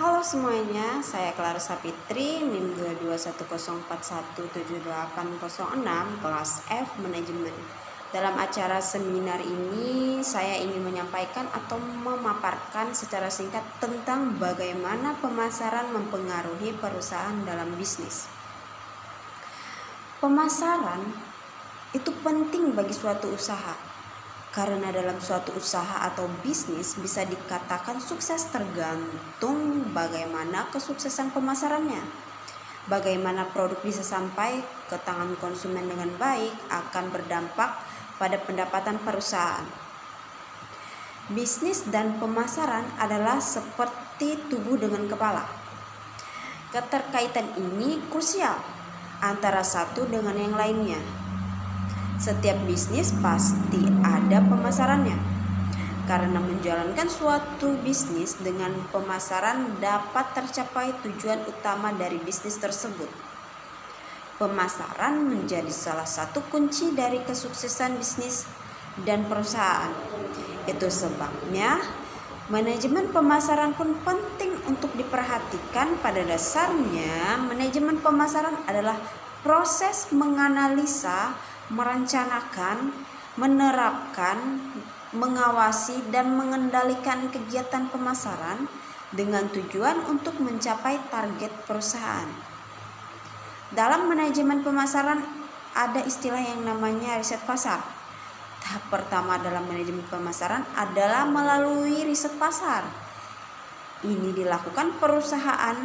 Halo semuanya, saya Clara Sapitri, NIM 22104178006, kelas F Manajemen. Dalam acara seminar ini, saya ingin menyampaikan atau memaparkan secara singkat tentang bagaimana pemasaran mempengaruhi perusahaan dalam bisnis. Pemasaran itu penting bagi suatu usaha. Karena dalam suatu usaha atau bisnis bisa dikatakan sukses tergantung bagaimana kesuksesan pemasarannya. Bagaimana produk bisa sampai ke tangan konsumen dengan baik akan berdampak pada pendapatan perusahaan. Bisnis dan pemasaran adalah seperti tubuh dengan kepala. Keterkaitan ini krusial antara satu dengan yang lainnya. Setiap bisnis pasti ada pemasarannya, karena menjalankan suatu bisnis dengan pemasaran dapat tercapai tujuan utama dari bisnis tersebut. Pemasaran menjadi salah satu kunci dari kesuksesan bisnis dan perusahaan. Itu sebabnya manajemen pemasaran pun penting untuk diperhatikan. Pada dasarnya, manajemen pemasaran adalah proses menganalisa, merencanakan, menerapkan, mengawasi, dan mengendalikan kegiatan pemasaran dengan tujuan untuk mencapai target perusahaan. Dalam manajemen pemasaran ada istilah yang namanya riset pasar. Tahap pertama dalam manajemen pemasaran adalah melalui riset pasar. Ini dilakukan perusahaan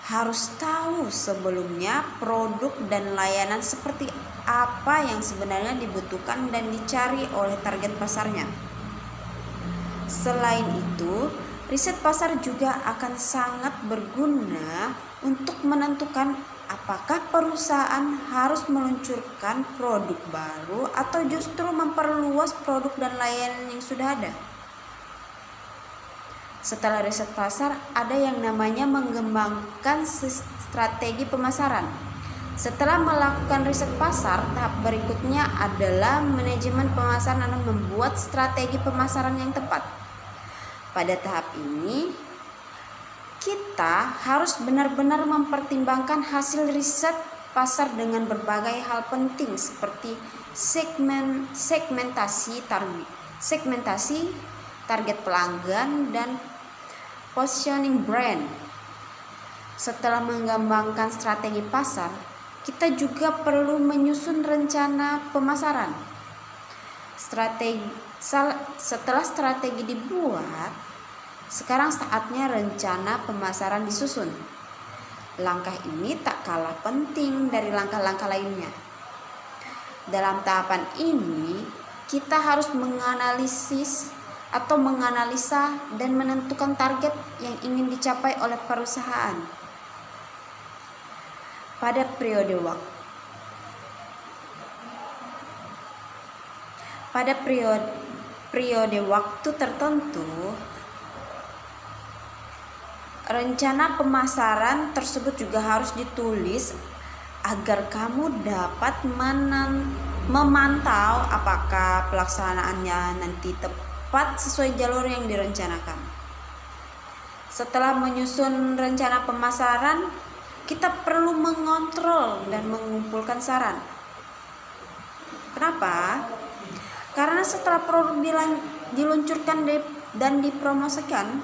harus tahu sebelumnya produk dan layanan seperti apa yang sebenarnya dibutuhkan dan dicari oleh target pasarnya. Selain itu, riset pasar juga akan sangat berguna untuk menentukan apakah perusahaan harus meluncurkan produk baru atau justru memperluas produk dan layanan yang sudah ada. Setelah riset pasar, ada yang namanya mengembangkan strategi pemasaran. Setelah melakukan riset pasar, tahap berikutnya adalah manajemen pemasaran dan membuat strategi pemasaran yang tepat. Pada tahap ini, kita harus benar-benar mempertimbangkan hasil riset pasar dengan berbagai hal penting seperti segmentasi target pelanggan, dan positioning brand. Setelah mengembangkan strategi pasar, kita juga perlu menyusun rencana pemasaran. Setelah strategi dibuat, sekarang saatnya rencana pemasaran disusun. Langkah ini tak kalah penting dari langkah-langkah lainnya. Dalam tahapan ini, kita harus menganalisa dan menentukan target yang ingin dicapai oleh perusahaan. Pada periode waktu tertentu, rencana pemasaran tersebut juga harus ditulis agar kamu dapat memantau apakah pelaksanaannya nanti tepat sesuai jalur yang direncanakan. Setelah menyusun rencana pemasaran, kita perlu mengontrol dan mengumpulkan saran. Kenapa? Karena setelah produk diluncurkan dan dipromosikan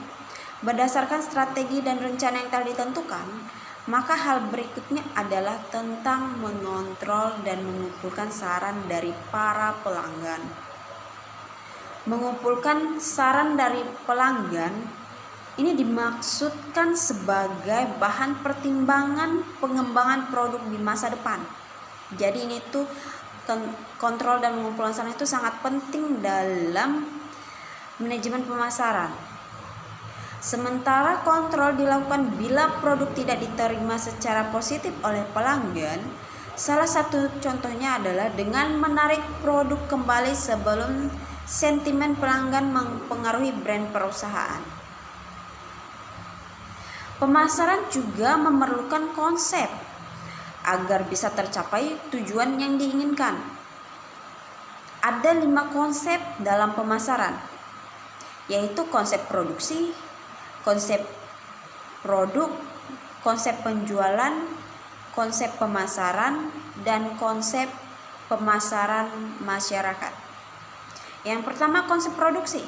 berdasarkan strategi dan rencana yang telah ditentukan, maka hal berikutnya adalah tentang mengontrol dan mengumpulkan saran dari para pelanggan. Mengumpulkan saran dari pelanggan ini dimaksudkan sebagai bahan pertimbangan pengembangan produk di masa depan. Jadi ini tuh kontrol dan mengumpulkan saran itu sangat penting dalam manajemen pemasaran. Sementara kontrol dilakukan bila produk tidak diterima secara positif oleh pelanggan. Salah satu contohnya adalah dengan menarik produk kembali sebelum sentimen pelanggan mempengaruhi brand perusahaan. Pemasaran juga memerlukan konsep agar bisa tercapai tujuan yang diinginkan. Ada 5 konsep dalam pemasaran, yaitu konsep produksi, konsep produk, konsep penjualan, konsep pemasaran, dan konsep pemasaran masyarakat. Yang pertama, konsep produksi.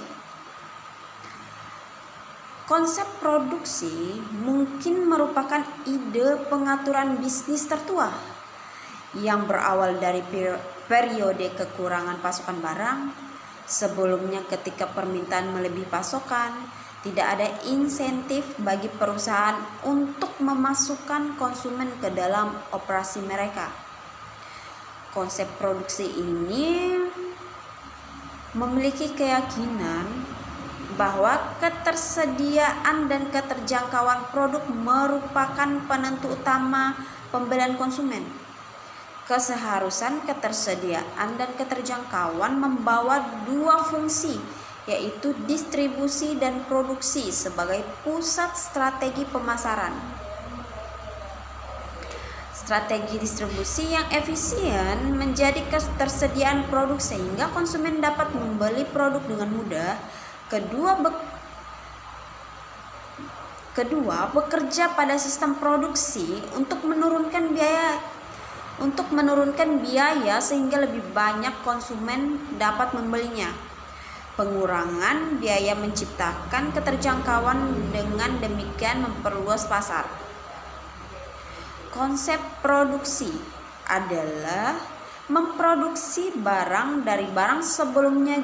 Konsep produksi mungkin merupakan ide pengaturan bisnis tertua yang berawal dari periode kekurangan pasokan barang. Sebelumnya, ketika permintaan melebihi pasokan, tidak ada insentif bagi perusahaan untuk memasukkan konsumen ke dalam operasi mereka. Konsep produksi ini memiliki keyakinan bahwa ketersediaan dan keterjangkauan produk merupakan penentu utama pembelian konsumen. Keseharusan ketersediaan dan keterjangkauan membawa dua fungsi, yaitu distribusi dan produksi sebagai pusat strategi pemasaran. Strategi distribusi yang efisien menjadi ketersediaan produk sehingga konsumen dapat membeli produk dengan mudah. Kedua, bekerja pada sistem produksi untuk menurunkan biaya sehingga lebih banyak konsumen dapat membelinya. Pengurangan biaya menciptakan keterjangkauan, dengan demikian memperluas pasar. Konsep produksi adalah memproduksi barang dari barang sebelumnya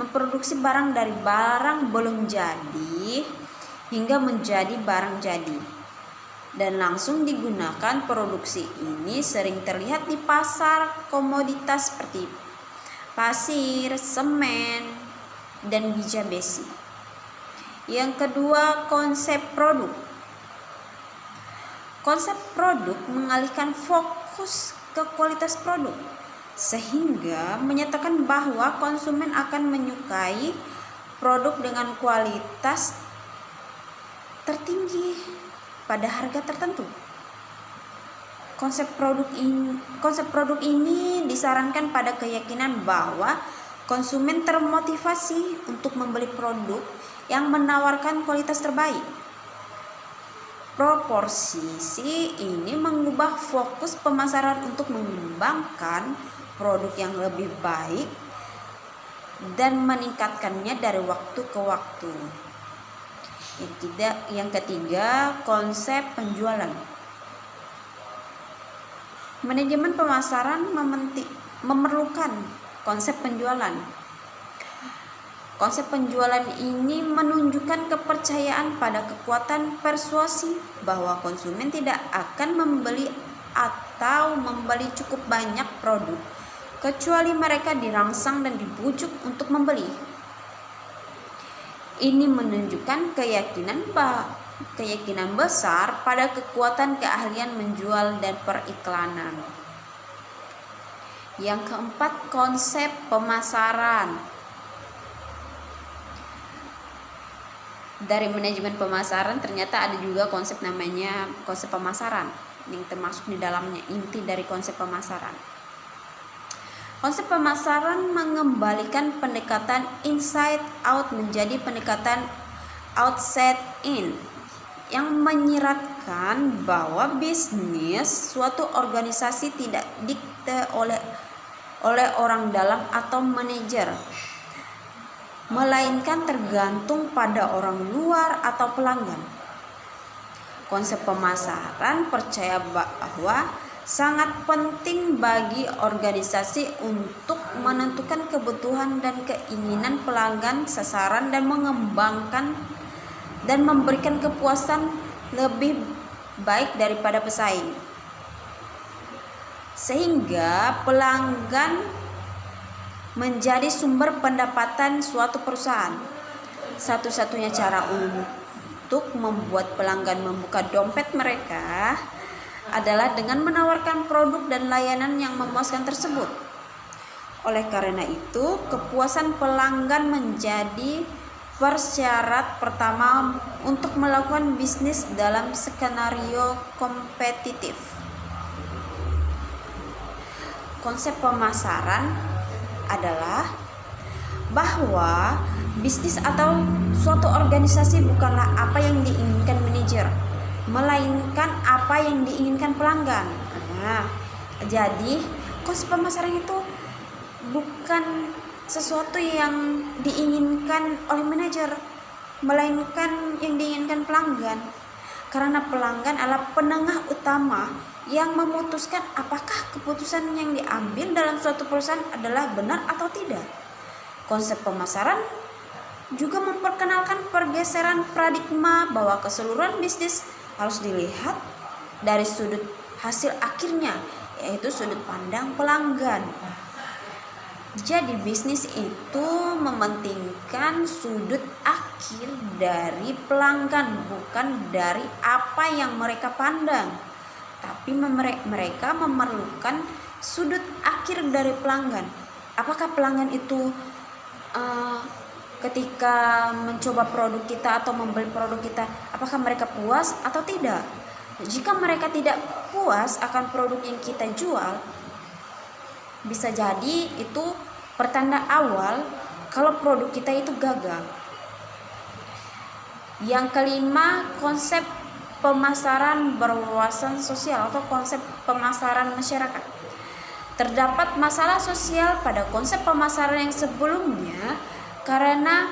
memproduksi barang dari barang belum jadi hingga menjadi barang jadi dan langsung digunakan. Produksi ini sering terlihat di pasar komoditas seperti pasir, semen, dan bija besi. Yang kedua, konsep produk. Konsep produk mengalihkan fokus ke kualitas produk, sehingga menyatakan bahwa konsumen akan menyukai produk dengan kualitas tertinggi pada harga tertentu. Konsep produk ini disarankan pada keyakinan bahwa konsumen termotivasi untuk membeli produk yang menawarkan kualitas terbaik. Proporsi ini mengubah fokus pemasaran untuk mengembangkan produk yang lebih baik dan meningkatkannya dari waktu ke waktu. Yang ketiga, konsep penjualan. Manajemen pemasaran memerlukan konsep penjualan. Konsep penjualan ini menunjukkan kepercayaan pada kekuatan persuasi bahwa konsumen tidak akan membeli atau membeli cukup banyak produk kecuali mereka dirangsang dan dibujuk untuk membeli. Ini menunjukkan keyakinan besar pada kekuatan keahlian menjual dan periklanan. Yang keempat, konsep pemasaran. Dari manajemen pemasaran ternyata ada juga konsep namanya konsep pemasaran yang termasuk di dalamnya inti dari konsep pemasaran. Konsep pemasaran mengembalikan pendekatan inside out menjadi pendekatan outside in, yang menyiratkan bahwa bisnis suatu organisasi tidak didikte oleh orang dalam atau manajer, melainkan tergantung pada orang luar atau pelanggan. Konsep pemasaran percaya bahwa sangat penting bagi organisasi untuk menentukan kebutuhan dan keinginan pelanggan sasaran dan mengembangkan dan memberikan kepuasan lebih baik daripada pesaing, sehingga pelanggan menjadi sumber pendapatan suatu perusahaan. Satu-satunya cara untuk membuat pelanggan membuka dompet mereka adalah dengan menawarkan produk dan layanan yang memuaskan tersebut. Oleh karena itu, kepuasan pelanggan menjadi persyarat pertama untuk melakukan bisnis dalam skenario kompetitif. Konsep pemasaran adalah bahwa bisnis atau suatu organisasi bukanlah apa yang diinginkan manajer, melainkan apa yang diinginkan pelanggan. Nah, jadi konsep pemasaran itu bukan sesuatu yang diinginkan oleh manajer, melainkan yang diinginkan pelanggan. Karena pelanggan adalah penengah utama yang memutuskan apakah keputusan yang diambil dalam suatu perusahaan adalah benar atau tidak. Konsep pemasaran juga memperkenalkan pergeseran paradigma bahwa keseluruhan bisnis harus dilihat dari sudut hasil akhirnya, yaitu sudut pandang pelanggan. Jadi bisnis itu mementingkan sudut akhir dari pelanggan, bukan dari apa yang mereka pandang. Tapi mereka memerlukan sudut akhir dari pelanggan. Apakah pelanggan itu ketika mencoba produk kita atau membeli produk kita, apakah mereka puas atau tidak? Jika mereka tidak puas akan produk yang kita jual, bisa jadi itu pertanda awal kalau produk kita itu gagal. Yang kelima, konsep pemasaran berwawasan sosial atau konsep pemasaran masyarakat. Terdapat masalah sosial pada konsep pemasaran yang sebelumnya karena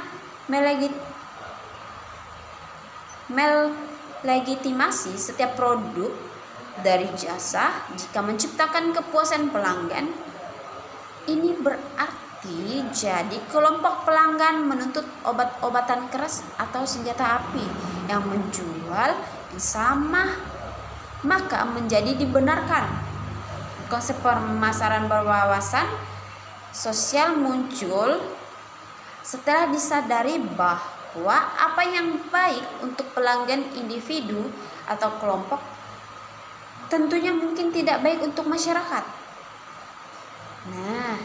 melegitimasi setiap produk dari jasa jika menciptakan kepuasan pelanggan. Ini berarti jadi kelompok pelanggan menuntut obat-obatan keras atau senjata api yang menjual yang sama, maka menjadi dibenarkan. Konsep pemasaran berwawasan sosial muncul setelah disadari bahwa apa yang baik untuk pelanggan individu atau kelompok tentunya mungkin tidak baik untuk masyarakat. Nah,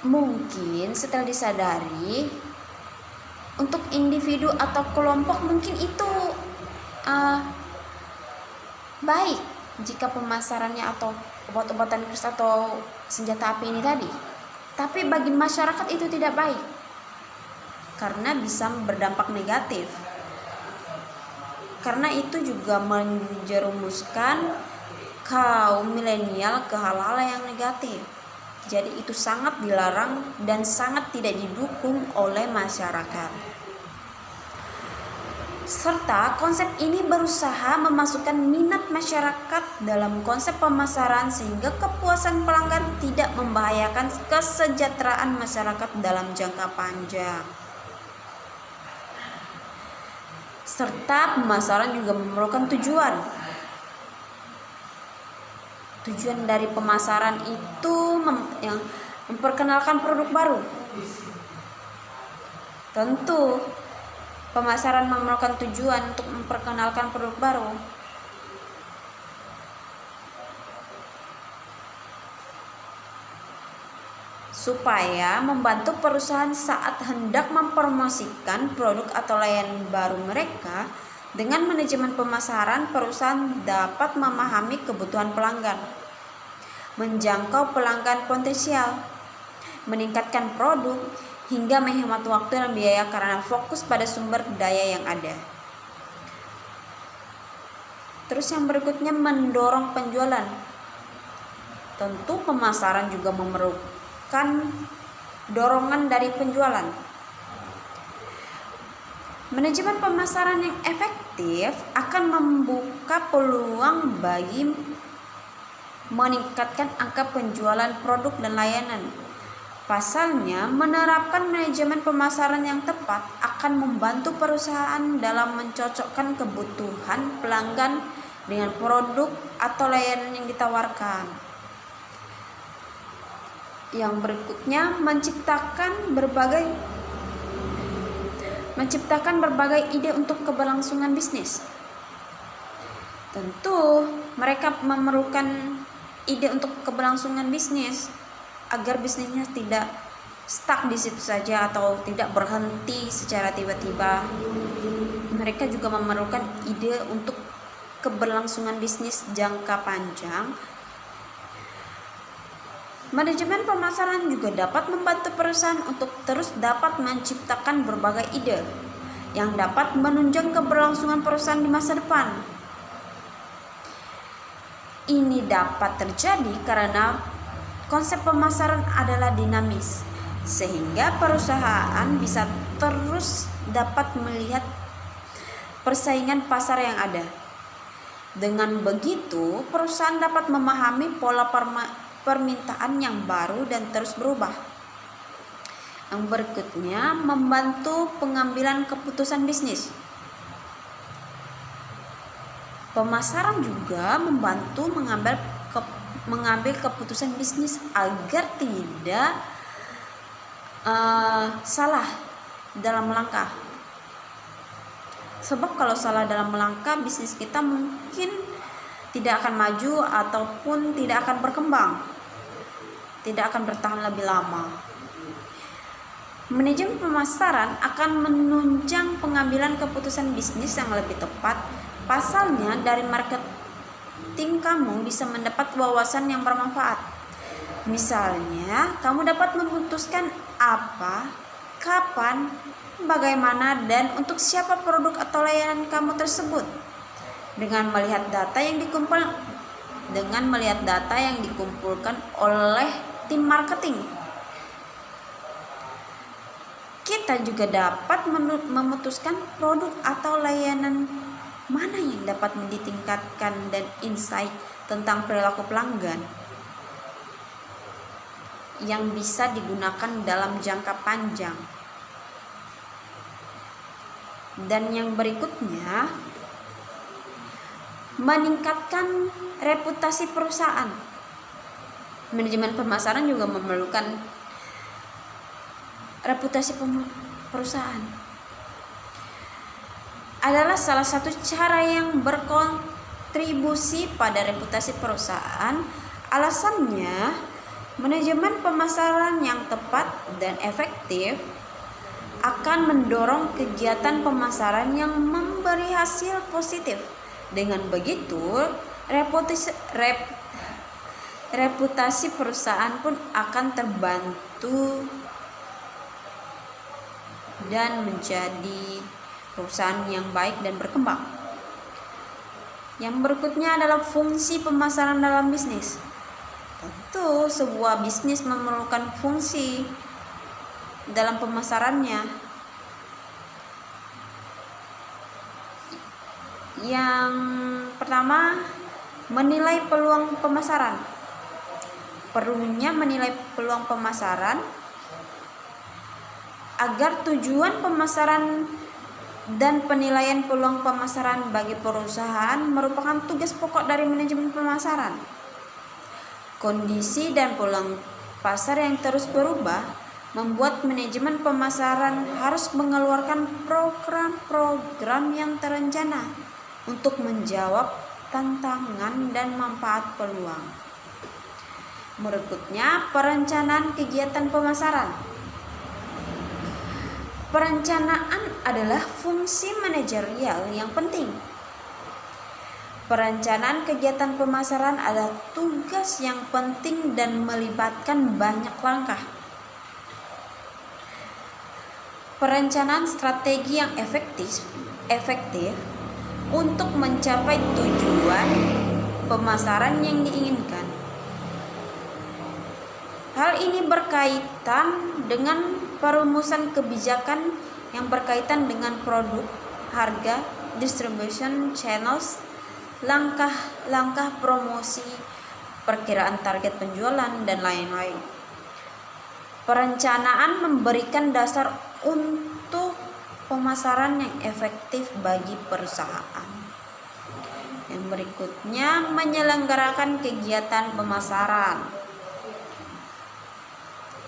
mungkin setelah disadari untuk individu atau kelompok mungkin itu baik jika pemasarannya atau obat-obatan keras atau senjata api ini tadi. Tapi bagi masyarakat itu tidak baik karena bisa berdampak negatif. Karena itu juga menjerumuskan kaum milenial ke hal-hal yang negatif. Jadi itu sangat dilarang dan sangat tidak didukung oleh masyarakat. Serta konsep ini berusaha memasukkan minat masyarakat dalam konsep pemasaran sehingga kepuasan pelanggan tidak membahayakan kesejahteraan masyarakat dalam jangka panjang. Serta pemasaran juga memerlukan tujuan. Tujuan dari pemasaran itu yang memperkenalkan produk baru. Tentu pemasaran memerlukan tujuan untuk memperkenalkan produk baru. Supaya membantu perusahaan saat hendak mempromosikan produk atau layanan baru mereka. Dengan manajemen pemasaran, perusahaan dapat memahami kebutuhan pelanggan, menjangkau pelanggan potensial, meningkatkan produk, hingga menghemat waktu dan biaya karena fokus pada sumber daya yang ada. Terus yang berikutnya, mendorong penjualan. Tentu pemasaran juga memerlukan dorongan dari penjualan. Manajemen pemasaran yang efektif akan membuka peluang bagi meningkatkan angka penjualan produk dan layanan. Pasalnya, menerapkan manajemen pemasaran yang tepat akan membantu perusahaan dalam mencocokkan kebutuhan pelanggan dengan produk atau layanan yang ditawarkan. Yang berikutnya, menciptakan berbagai ide untuk keberlangsungan bisnis. Tentu mereka memerlukan ide untuk keberlangsungan bisnis agar bisnisnya tidak stuck di situ saja atau tidak berhenti secara tiba-tiba. Mereka juga memerlukan ide untuk keberlangsungan bisnis jangka panjang. Manajemen pemasaran juga dapat membantu perusahaan untuk terus dapat menciptakan berbagai ide yang dapat menunjang keberlangsungan perusahaan di masa depan. Ini dapat terjadi karena konsep pemasaran adalah dinamis, sehingga perusahaan bisa terus dapat melihat persaingan pasar yang ada. Dengan begitu, perusahaan dapat memahami pola permintaan yang baru dan terus berubah. Yang berikutnya, membantu pengambilan keputusan bisnis. Pemasaran juga membantu mengambil keputusan bisnis agar tidak salah dalam melangkah. Sebab kalau salah dalam melangkah, bisnis kita mungkin tidak akan maju ataupun tidak akan berkembang, tidak akan bertahan lebih lama. Manajemen pemasaran akan menunjang pengambilan keputusan bisnis yang lebih tepat. Pasalnya, dari marketing kamu bisa mendapat wawasan yang bermanfaat. Misalnya, kamu dapat memutuskan apa, kapan, bagaimana, dan untuk siapa produk atau layanan kamu tersebut. Dengan melihat data yang dikumpulkan oleh tim marketing, kita juga dapat memutuskan produk atau layanan mana yang dapat ditingkatkan dan insight tentang perilaku pelanggan yang bisa digunakan dalam jangka panjang. Dan yang berikutnya, meningkatkan reputasi perusahaan. Manajemen pemasaran juga memerlukan reputasi perusahaan. Adalah salah satu cara yang berkontribusi pada reputasi perusahaan. Alasannya, manajemen pemasaran yang tepat dan efektif akan mendorong kegiatan pemasaran yang memberi hasil positif. Dengan begitu, reputasi perusahaan pun akan terbantu dan menjadi perusahaan yang baik dan berkembang. Yang berikutnya adalah fungsi pemasaran dalam bisnis. Tentu sebuah bisnis memerlukan fungsi dalam pemasarannya. Yang pertama, menilai peluang pemasaran. Perlunya menilai peluang pemasaran agar tujuan pemasaran dan penilaian peluang pemasaran bagi perusahaan merupakan tugas pokok dari manajemen pemasaran. Kondisi dan peluang pasar yang terus berubah membuat manajemen pemasaran harus mengeluarkan program-program yang terencana untuk menjawab tantangan dan manfaat peluang. Berikutnya, perencanaan kegiatan pemasaran. Perencanaan adalah fungsi manajerial yang penting. Perencanaan kegiatan pemasaran adalah tugas yang penting dan melibatkan banyak langkah. Perencanaan strategi yang efektif untuk mencapai tujuan pemasaran yang diinginkan. Hal ini berkaitan dengan perumusan kebijakan yang berkaitan dengan produk, harga, distribution channels, langkah-langkah promosi, perkiraan target penjualan, dan lain-lain. Perencanaan memberikan dasar untuk pemasaran yang efektif bagi perusahaan. Yang berikutnya, menyelenggarakan kegiatan pemasaran.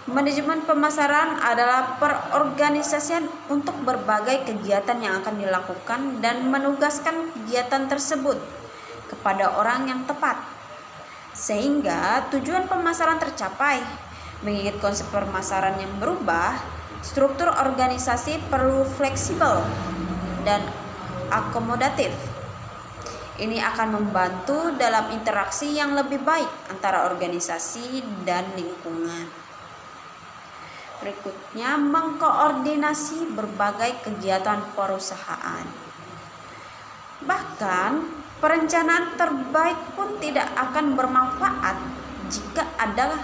Manajemen pemasaran adalah perorganisasian untuk berbagai kegiatan yang akan dilakukan dan menugaskan kegiatan tersebut kepada orang yang tepat sehingga tujuan pemasaran tercapai. Mengingat konsep pemasaran yang berubah, struktur organisasi perlu fleksibel dan akomodatif. Ini akan membantu dalam interaksi yang lebih baik antara organisasi dan lingkungan. Berikutnya, mengkoordinasi berbagai kegiatan perusahaan. Bahkan, perencanaan terbaik pun tidak akan bermanfaat jika ada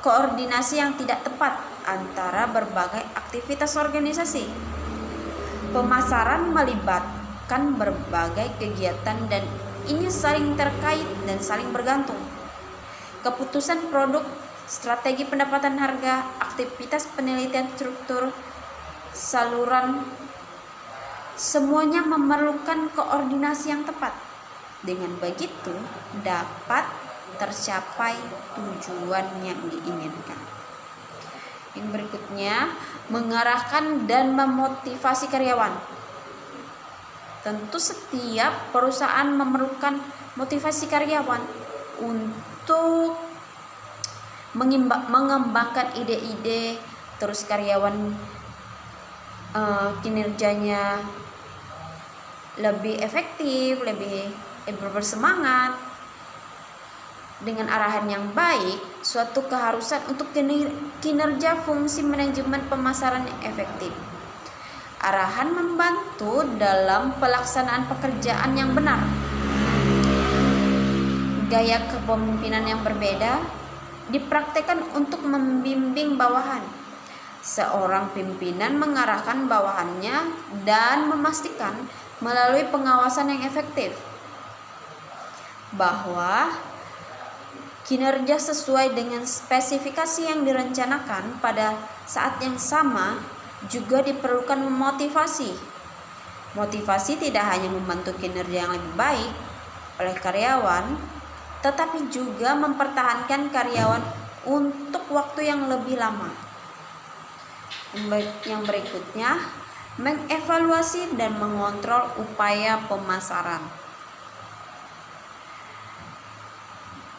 koordinasi yang tidak tepat antara berbagai aktivitas organisasi. Pemasaran melibatkan berbagai kegiatan dan ini saling terkait dan saling bergantung. Keputusan produk, strategi pendapatan harga, aktivitas penelitian struktur, saluran, semuanya memerlukan koordinasi yang tepat. Dengan begitu dapat tercapai tujuan yang diinginkan. Yang berikutnya, mengarahkan dan memotivasi karyawan. Tentu setiap perusahaan memerlukan motivasi karyawan untuk mengembangkan ide-ide, terus karyawan kinerjanya lebih efektif, lebih bersemangat. Dengan arahan yang baik, suatu keharusan untuk kinerja fungsi manajemen pemasaran yang efektif. Arahan membantu dalam pelaksanaan pekerjaan yang benar. Gaya kepemimpinan yang berbeda dipraktikkan untuk membimbing bawahan. Seorang pimpinan mengarahkan bawahannya dan memastikan melalui pengawasan yang efektif bahwa kinerja sesuai dengan spesifikasi yang direncanakan. Pada saat yang sama juga diperlukan motivasi. Motivasi tidak hanya membantu kinerja yang lebih baik oleh karyawan, tetapi juga mempertahankan karyawan untuk waktu yang lebih lama. Yang berikutnya, mengevaluasi dan mengontrol upaya pemasaran.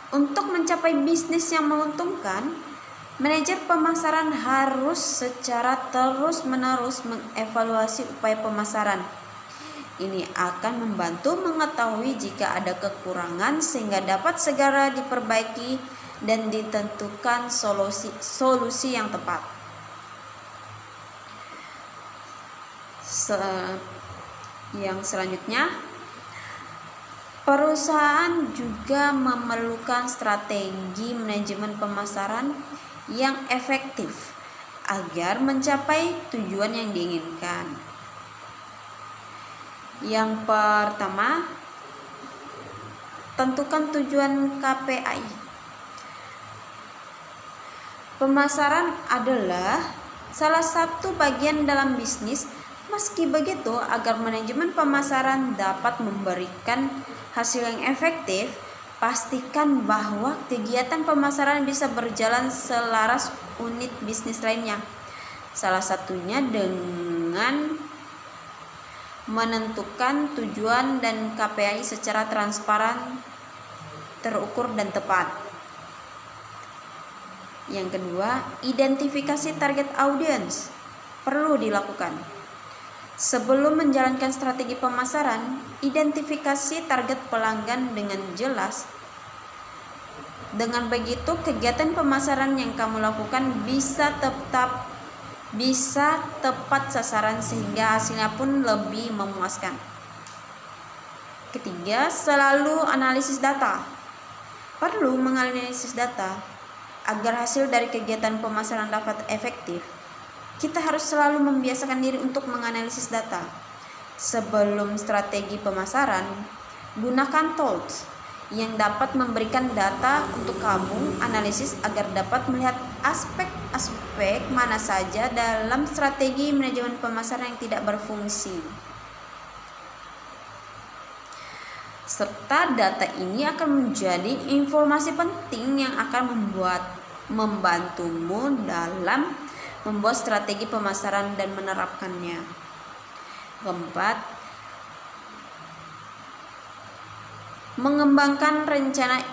Untuk mencapai bisnis yang menguntungkan, manajer pemasaran harus secara terus-menerus mengevaluasi upaya pemasaran. Ini akan membantu mengetahui jika ada kekurangan sehingga dapat segera diperbaiki dan ditentukan solusi yang tepat. Yang selanjutnya, perusahaan juga memerlukan strategi manajemen pemasaran yang efektif agar mencapai tujuan yang diinginkan. Yang pertama, tentukan tujuan KPI. Pemasaran adalah salah satu bagian dalam bisnis. Meski begitu, agar manajemen pemasaran dapat memberikan hasil yang efektif, pastikan bahwa kegiatan pemasaran bisa berjalan selaras unit bisnis lainnya. Salah satunya dengan menentukan tujuan dan KPI secara transparan, terukur dan tepat. Yang kedua, identifikasi target audience perlu dilakukan. Sebelum menjalankan strategi pemasaran, identifikasi target pelanggan dengan jelas. Dengan begitu, kegiatan pemasaran yang kamu lakukan bisa tepat sasaran sehingga hasilnya pun lebih memuaskan. Ketiga, selalu analisis data. Perlu menganalisis data agar hasil dari kegiatan pemasaran dapat efektif. Kita harus selalu membiasakan diri untuk menganalisis data. Sebelum strategi pemasaran, gunakan tools yang dapat memberikan data untuk kamu analisis agar dapat melihat aspek-aspek mana saja dalam strategi manajemen pemasaran yang tidak berfungsi. Serta data ini akan menjadi informasi penting yang akan membantumu dalam membuat strategi pemasaran dan menerapkannya. Keempat, mengembangkan rencana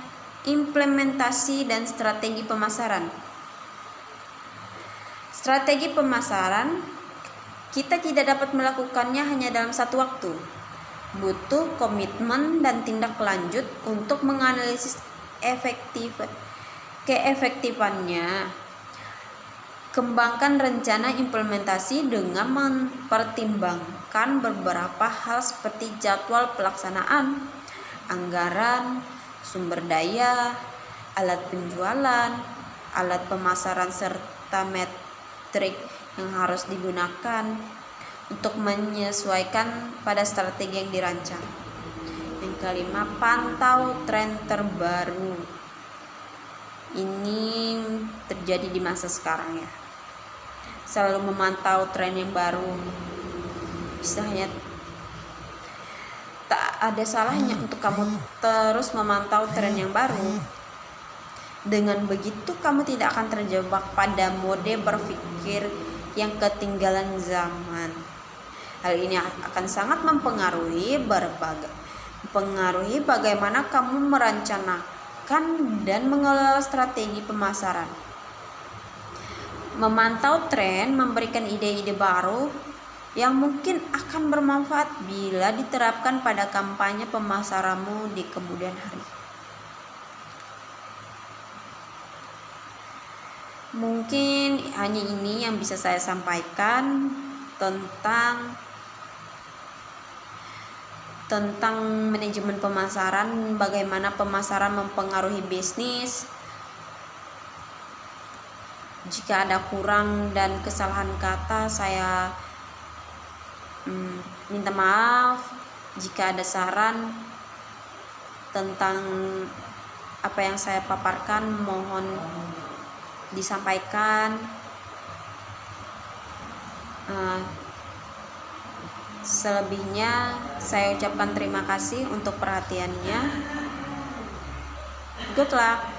implementasi dan strategi pemasaran. Strategi pemasaran kita tidak dapat melakukannya hanya dalam satu waktu. Butuh komitmen dan tindak lanjut untuk menganalisis keefektifannya. Kembangkan rencana implementasi dengan mempertimbangkan beberapa hal seperti jadwal pelaksanaan, anggaran, sumber daya, alat penjualan, alat pemasaran, serta metrik yang harus digunakan untuk menyesuaikan pada strategi yang dirancang. Yang kelima, pantau tren terbaru. Ini terjadi di masa sekarang ya. Selalu memantau tren yang baru. Misalnya tak ada salahnya untuk kamu terus memantau tren yang baru. Dengan begitu kamu tidak akan terjebak pada mode berpikir yang ketinggalan zaman. Hal ini akan sangat mempengaruhi bagaimana kamu merencanakan dan mengelola strategi pemasaran. Memantau tren memberikan ide-ide baru yang mungkin akan bermanfaat bila diterapkan pada kampanye pemasaranmu di kemudian hari. Mungkin hanya ini yang bisa saya sampaikan tentang manajemen pemasaran, bagaimana pemasaran mempengaruhi bisnis. Jika ada kurang dan kesalahan kata, saya minta maaf. Jika ada saran tentang apa yang saya paparkan, mohon disampaikan. Selebihnya saya ucapkan terima kasih untuk perhatiannya. Good luck.